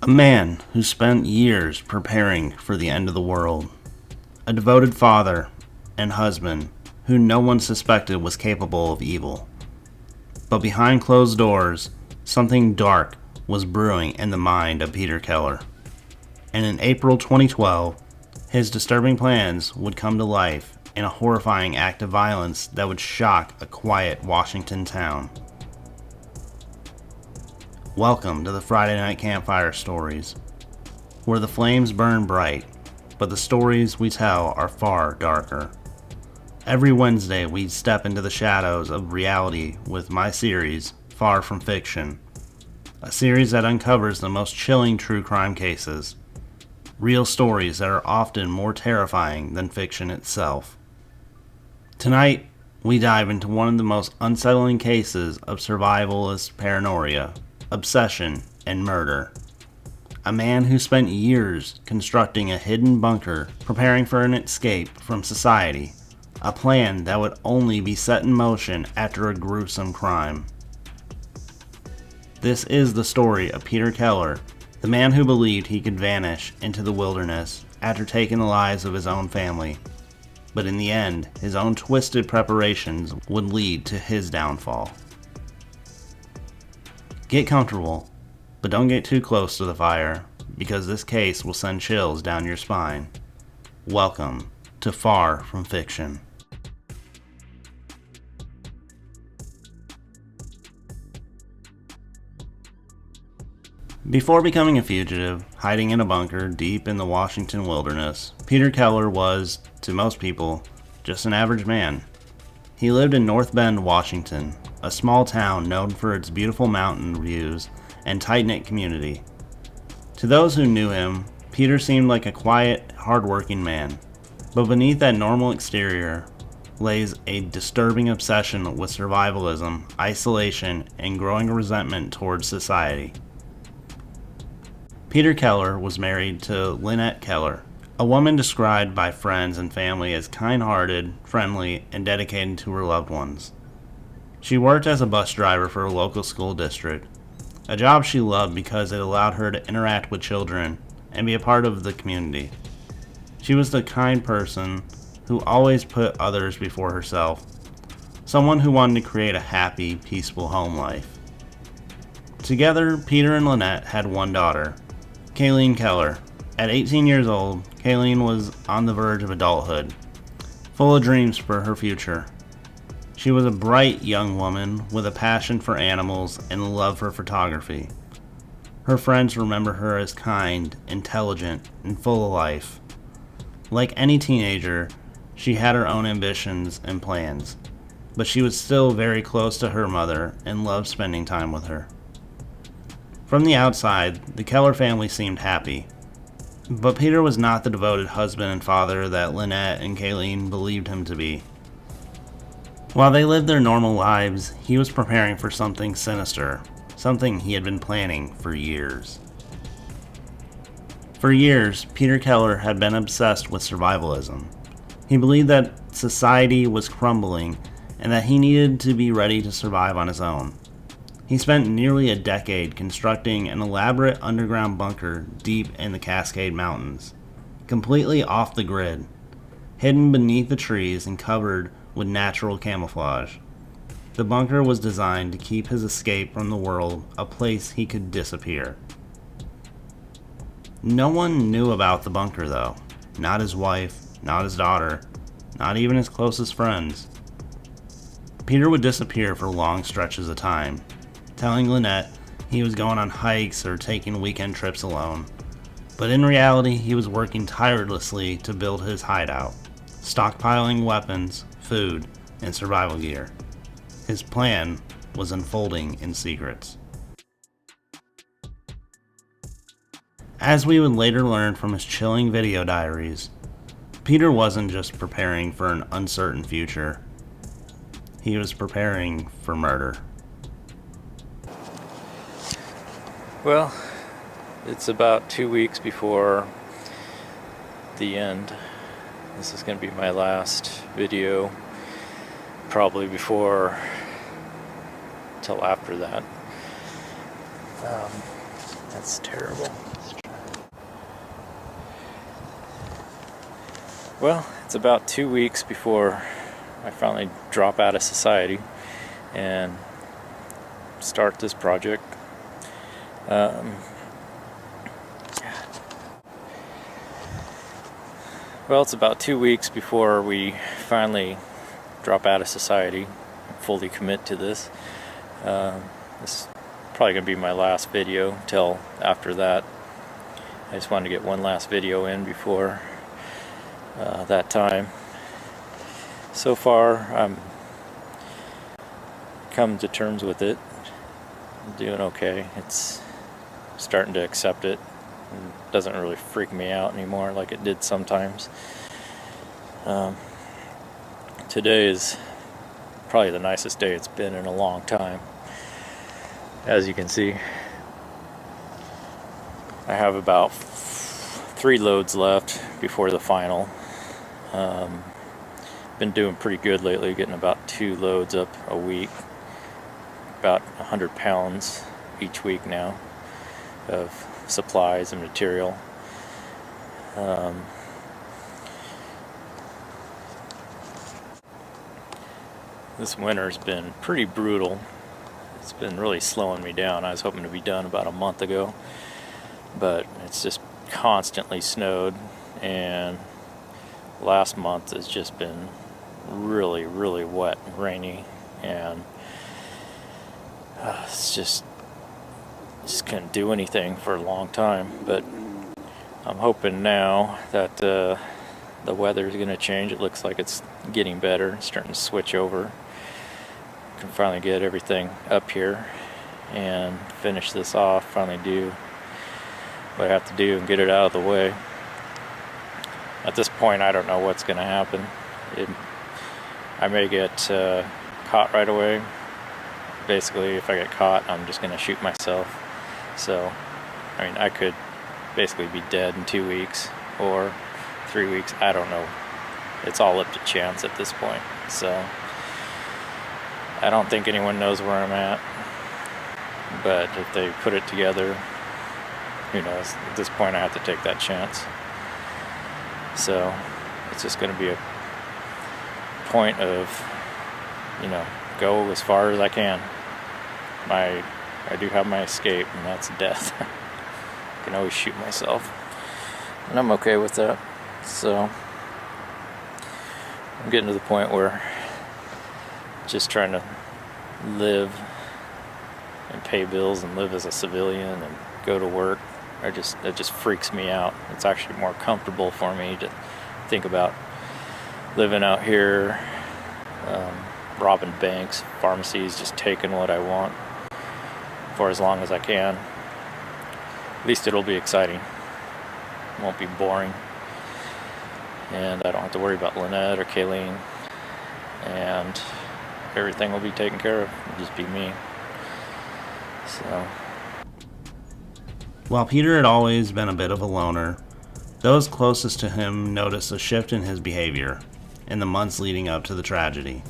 A man who spent years preparing for the end of the world. A devoted father and husband who no one suspected was capable of evil. But behind closed doors, something dark was brewing in the mind of Peter Keller. And in April 2012, his disturbing plans would come to life in a horrifying act of violence that would shock a quiet Washington town. Welcome to the Friday Night Campfire Stories, where the flames burn bright, but the stories we tell are far darker. Every Wednesday, we step into the shadows of reality with my series, Far From Fiction, a series that uncovers the most chilling true crime cases, real stories that are often more terrifying than fiction itself. Tonight, we dive into one of the most unsettling cases of survivalist paranoia, obsession, and murder. A man who spent years constructing a hidden bunker, preparing for an escape from society, a plan that would only be set in motion after a gruesome crime. This is the story of Peter Keller, the man who believed he could vanish into the wilderness after taking the lives of his own family. But in the end, his own twisted preparations would lead to his downfall. Get comfortable, but don't get too close to the fire, because this case will send chills down your spine. Welcome to Far From Fiction. Before becoming a fugitive, hiding in a bunker deep in the Washington wilderness, Peter Keller was, to most people, just an average man. He lived in North Bend, Washington, a small town known for its beautiful mountain views and tight-knit community. To those who knew him, Peter seemed like a quiet, hard-working man. But beneath that normal exterior lays a disturbing obsession with survivalism, isolation, and growing resentment towards society. Peter Keller was married to Lynette Keller, a woman described by friends and family as kind-hearted, friendly, and dedicated to her loved ones. She worked as a bus driver for a local school district, a job she loved because it allowed her to interact with children and be a part of the community. She was the kind person who always put others before herself, someone who wanted to create a happy, peaceful home life. Together, Peter and Lynette had one daughter, Kayleen Keller. At 18 years old, Kayleen was on the verge of adulthood, full of dreams for her future. She was a bright young woman with a passion for animals and a love for photography. Her friends remember her as kind, intelligent, and full of life. Like any teenager, she had her own ambitions and plans, but she was still very close to her mother and loved spending time with her. From the outside, the Keller family seemed happy, but Peter was not the devoted husband and father that Lynette and Kayleen believed him to be. While they lived their normal lives, he was preparing for something sinister, something he had been planning for years. For years, Peter Keller had been obsessed with survivalism. He believed that society was crumbling and that he needed to be ready to survive on his own. He spent nearly a decade constructing an elaborate underground bunker deep in the Cascade Mountains, completely off the grid, hidden beneath the trees and covered with natural camouflage. The bunker was designed to keep his escape from the world a place he could disappear. No one knew about the bunker though, not his wife, not his daughter, not even his closest friends. Peter would disappear for long stretches of time, telling Lynette he was going on hikes or taking weekend trips alone. But in reality, he was working tirelessly to build his hideout, stockpiling weapons, food, and survival gear. His plan was unfolding in secrets. As we would later learn from his chilling video diaries, Peter wasn't just preparing for an uncertain future. He was preparing for murder. Well, it's about 2 weeks before the end. This is going to be my last video, probably till after that. That's terrible. Well, it's about 2 weeks before I finally drop out of society and start this project. Well, it's about 2 weeks before we finally drop out of society and fully commit to this. This is probably going to be my last video till after that. I just wanted to get one last video in before that time. So far, I'm come to terms with it. I'm doing okay. It's starting to accept it. It doesn't really freak me out anymore like it did sometimes. Today is probably the nicest day it's been in a long time. As you can see, I have about 3 loads left before the final. Been doing pretty good lately, getting about 2 loads up a week, about 100 pounds each week now of supplies and material. This winter's been pretty brutal. It's been really slowing me down. I was hoping to be done about a month ago, but it's just constantly snowed, and last month has just been really, really wet and rainy, and it's just couldn't do anything for a long time. But I'm hoping now that the weather is going to change. It looks like it's getting better, it's starting to switch over. Can finally get everything up here and finish this off, finally do what I have to do and get it out of the way. At this point, I don't know what's going to happen. I may get caught right away. Basically, if I get caught, I'm just going to shoot myself. So, I mean, I could basically be dead in 2 weeks or 3 weeks. I don't know. It's all up to chance at this point. So, I don't think anyone knows where I'm at. But if they put it together, who knows? At this point, I have to take that chance. So, it's just going to be a point of, go as far as I can. I do have my escape, and that's death. I can always shoot myself, and I'm okay with that. So I'm getting to the point where just trying to live and pay bills and live as a civilian and go to work, it just freaks me out. It's actually more comfortable for me to think about living out here, robbing banks, pharmacies, just taking what I want for as long as I can. At least it'll be exciting. It won't be boring. And I don't have to worry about Lynette or Kayleen. And everything will be taken care of. It'll just be me. So. While Peter had always been a bit of a loner, those closest to him noticed a shift in his behavior in the months leading up to the tragedy.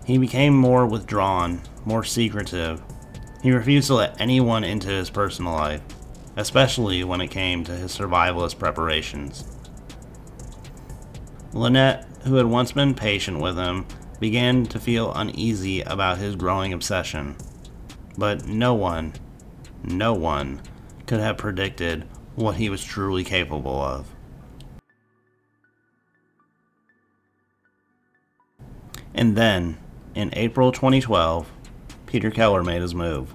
He became more withdrawn, more secretive. He refused to let anyone into his personal life, especially when it came to his survivalist preparations. Lynette, who had once been patient with him, began to feel uneasy about his growing obsession. But no one could have predicted what he was truly capable of. And then, in April 2012, Peter Keller made his move.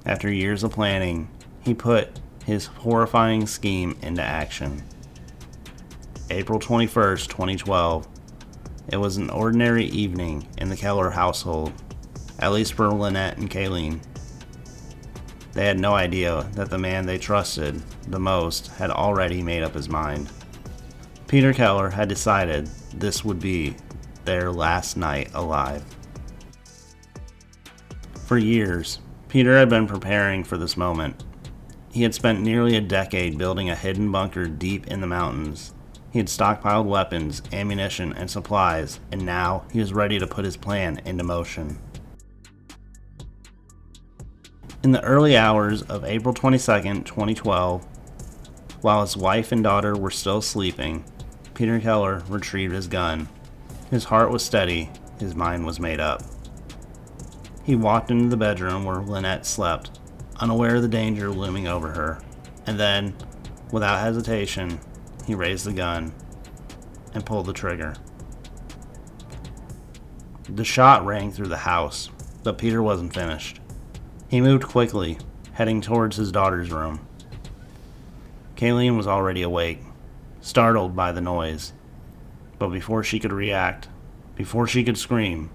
After years of planning, he put his horrifying scheme into action. April 21st, 2012. It was an ordinary evening in the Keller household, at least for Lynette and Kayleen. They had no idea that the man they trusted the most had already made up his mind. Peter Keller had decided this would be their last night alive. For years, Peter had been preparing for this moment. He had spent nearly a decade building a hidden bunker deep in the mountains. He had stockpiled weapons, ammunition, and supplies, and now he was ready to put his plan into motion. In the early hours of April 22nd, 2012, while his wife and daughter were still sleeping, Peter Keller retrieved his gun. His heart was steady, his mind was made up. He walked into the bedroom where Lynette slept, unaware of the danger looming over her, and then, without hesitation, he raised the gun and pulled the trigger. The shot rang through the house, but Peter wasn't finished. He moved quickly, heading towards his daughter's room. Kayleen was already awake, startled by the noise, but before she could react, before she could scream,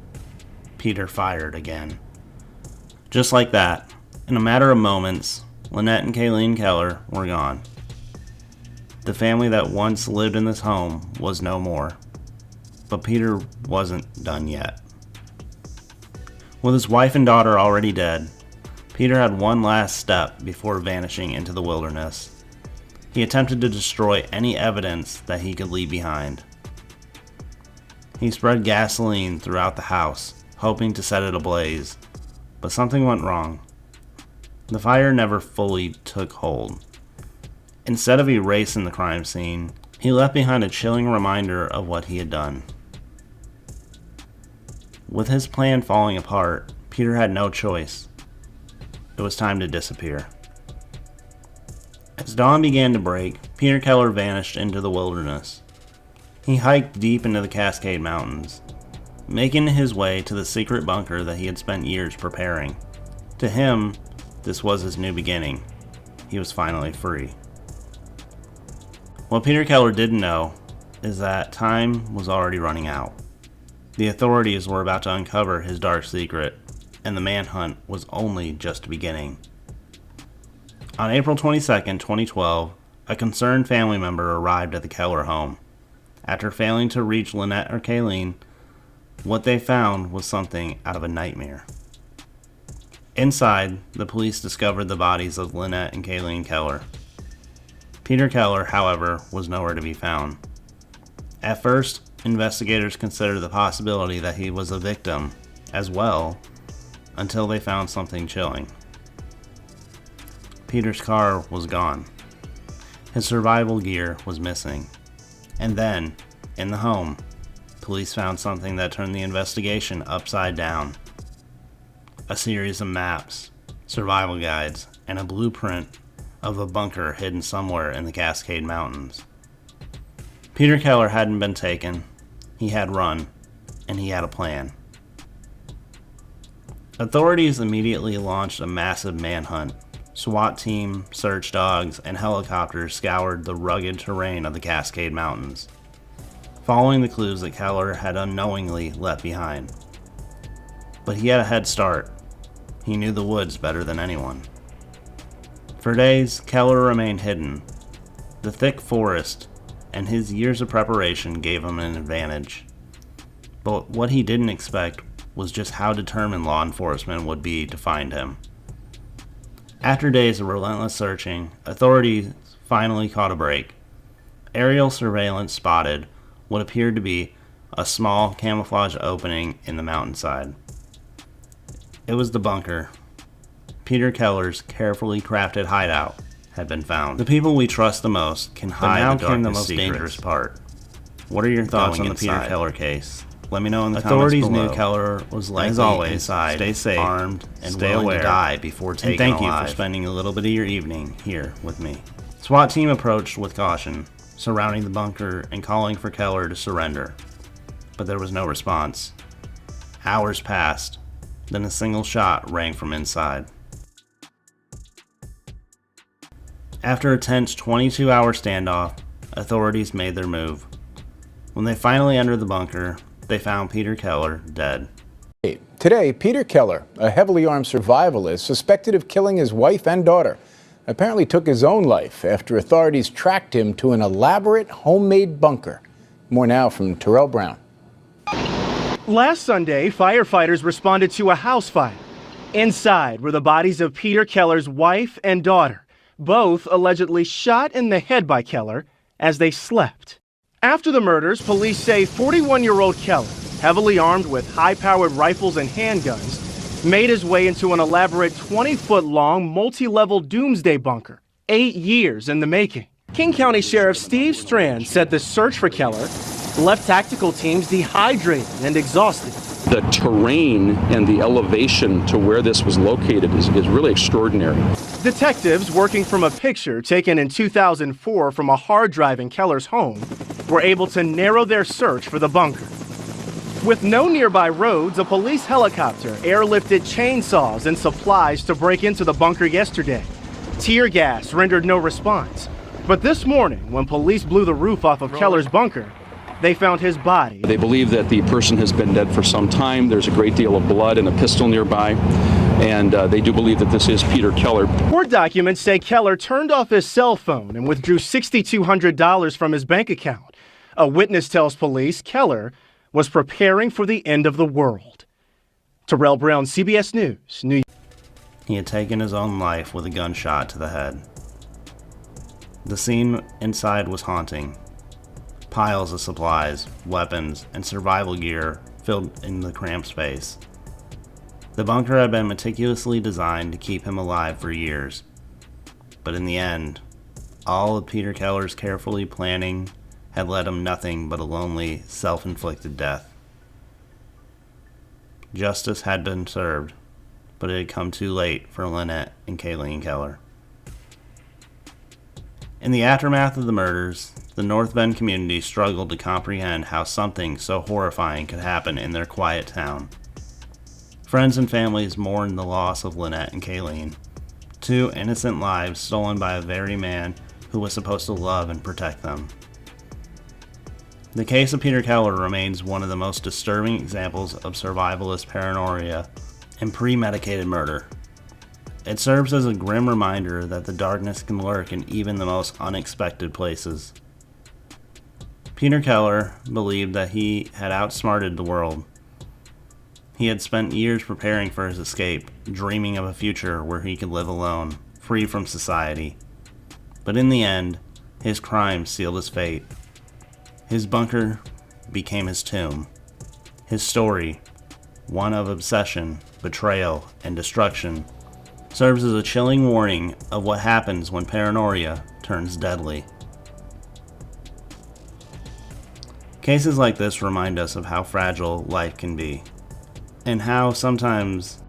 Peter fired again. Just like that, in a matter of moments, Lynette and Kayleen Keller were gone. The family that once lived in this home was no more, but Peter wasn't done yet. With his wife and daughter already dead, Peter had one last step before vanishing into the wilderness. He attempted to destroy any evidence that he could leave behind. He spread gasoline throughout the house, hoping to set it ablaze, but something went wrong. The fire never fully took hold. Instead of erasing the crime scene, he left behind a chilling reminder of what he had done. With his plan falling apart, Peter had no choice. It was time to disappear. As dawn began to break, Peter Keller vanished into the wilderness. He hiked deep into the Cascade Mountains, making his way to the secret bunker that he had spent years preparing. To him, this was his new beginning. He was finally free. What Peter Keller didn't know is that time was already running out. The authorities were about to uncover his dark secret, and the manhunt was only just beginning. On April 22nd, 2012, a concerned family member arrived at the Keller home. After failing to reach Lynette or Kayleen, what they found was something out of a nightmare. Inside, the police discovered the bodies of Lynette and Kayleen Keller. Peter Keller, however, was nowhere to be found. At first, investigators considered the possibility that he was a victim as well, until they found something chilling. Peter's car was gone. His survival gear was missing. And then, in the home, police found something that turned the investigation upside down. A series of maps, survival guides, and a blueprint of a bunker hidden somewhere in the Cascade Mountains. Peter Keller hadn't been taken, he had run, and he had a plan. Authorities immediately launched a massive manhunt. SWAT team, search dogs, and helicopters scoured the rugged terrain of the Cascade Mountains, following the clues that Keller had unknowingly left behind. But he had a head start. He knew the woods better than anyone. For days, Keller remained hidden. The thick forest and his years of preparation gave him an advantage. But what he didn't expect was just how determined law enforcement would be to find him. After days of relentless searching, authorities finally caught a break. Aerial surveillance spotted what appeared to be a small camouflage opening in the mountainside. It was the bunker. Peter Keller's carefully crafted hideout had been found. The people we trust the most can hide the darkest the most dangerous part. What are your thoughts on the Peter Keller case? Let me know in the comments below. Authorities knew Keller was likely as always inside, stay safe, armed, and stay aware to die before taken alive. And thank you for spending a little bit of your evening here with me. SWAT team approached with caution, surrounding the bunker and calling for Keller to surrender. But there was no response. Hours passed, then a single shot rang from inside. After a tense 22-hour standoff, authorities made their move. When they finally entered the bunker, they found Peter Keller dead. Today, Peter Keller, a heavily armed survivalist suspected of killing his wife and daughter, apparently took his own life after authorities tracked him to an elaborate homemade bunker. More now from Terrell Brown. Last Sunday, firefighters responded to a house fire. Inside were the bodies of Peter Keller's wife and daughter, both allegedly shot in the head by Keller as they slept. After the murders, police say 41-year-old Keller, heavily armed with high-powered rifles and handguns, made his way into an elaborate 20-foot-long, multi-level doomsday bunker, 8 years in the making. King County Sheriff Steve Strand said the search for Keller left tactical teams dehydrated and exhausted. The terrain and the elevation to where this was located is really extraordinary. Detectives working from a picture taken in 2004 from a hard drive in Keller's home were able to narrow their search for the bunker. With no nearby roads, a police helicopter airlifted chainsaws and supplies to break into the bunker yesterday. Tear gas rendered no response. But this morning, when police blew the roof off of Keller's bunker, they found his body. They believe that the person has been dead for some time. There's a great deal of blood and a pistol nearby, and they do believe that this is Peter Keller. Court documents say Keller turned off his cell phone and withdrew $6,200 from his bank account. A witness tells police Keller was preparing for the end of the world. Terrell Brown, CBS News, New York. He had taken his own life with a gunshot to the head. The scene inside was haunting. Piles of supplies, weapons, and survival gear filled in the cramped space. The bunker had been meticulously designed to keep him alive for years. But in the end, all of Peter Keller's carefully planning had led him nothing but a lonely, self-inflicted death. Justice had been served, but it had come too late for Lynette and Kayleen Keller. In the aftermath of the murders, the North Bend community struggled to comprehend how something so horrifying could happen in their quiet town. Friends and families mourned the loss of Lynette and Kayleen, 2 innocent lives stolen by a very man who was supposed to love and protect them. The case of Peter Keller remains one of the most disturbing examples of survivalist paranoia and premeditated murder. It serves as a grim reminder that the darkness can lurk in even the most unexpected places. Peter Keller believed that he had outsmarted the world. He had spent years preparing for his escape, dreaming of a future where he could live alone, free from society. But in the end, his crime sealed his fate. His bunker became his tomb. His story, one of obsession, betrayal, and destruction, serves as a chilling warning of what happens when paranoia turns deadly. Cases like this remind us of how fragile life can be, and how sometimes